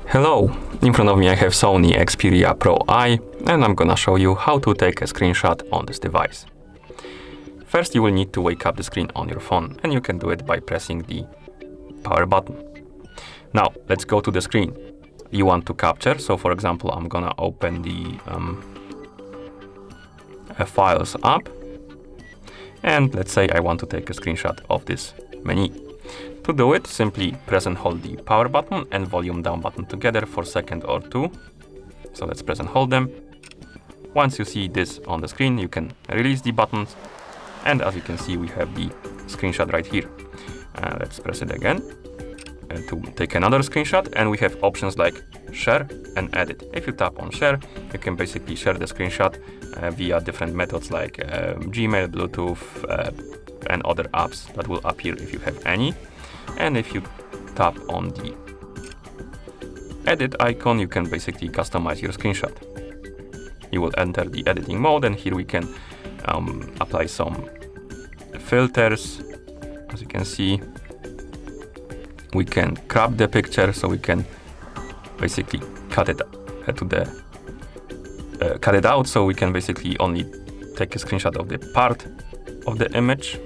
Hello, in front of me I have SONY Xperia Pro-I, and I'm gonna show you how to take a screenshot on this device. First, you will need to wake up the screen on your phone, and you can do it by pressing the power button. Now, let's go to the screen you want to capture. So for example, I'm gonna open the Files app, and let's say I want to take a screenshot of this menu. To do it, simply press and hold the power button and volume down button together for a second or two. So let's press and hold them. Once you see this on the screen, you can release the buttons. And as you can see, we have the screenshot right here. Let's press it again to take another screenshot. And we have options like share and edit. If you tap on share, you can basically share the screenshot via different methods like Gmail, Bluetooth, and other apps that will appear if you have any. And if you tap on the edit icon, you can basically customize your screenshot. You will enter the editing mode, and here we can apply some filters. As you can see, we can crop the picture, so we can basically cut it out, so we can basically only take a screenshot of the part of the image.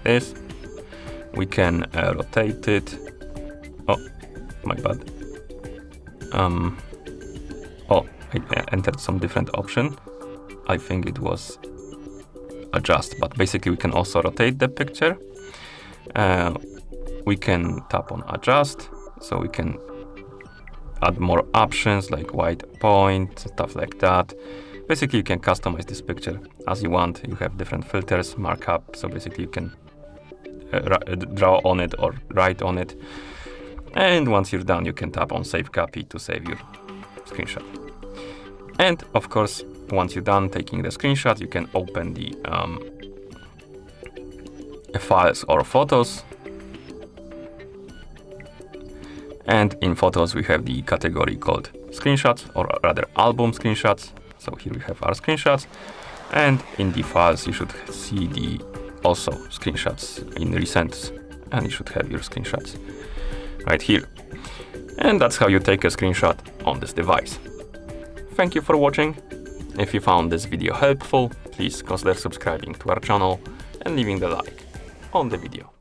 This. We can rotate it. Oh, my bad. Oh, I entered some different option. I think it was adjust, but basically we can also rotate the picture. We can tap on adjust, so we can add more options like white point, stuff like that. Basically, you can customize this picture as you want. You have different filters, markup, so basically you can draw on it or write on it. And once you're done, you can tap on save copy to save your screenshot. And of course, once you're done taking the screenshot, you can open the files or photos. And in photos, we have the category called screenshots, or rather album screenshots. So here we have our screenshots. And in the files, you should see the also screenshots in recents, and you should have your screenshots right here. And that's how you take a screenshot on this device. Thank you for watching. If you found this video helpful, please consider subscribing to our channel and leaving the like on the video.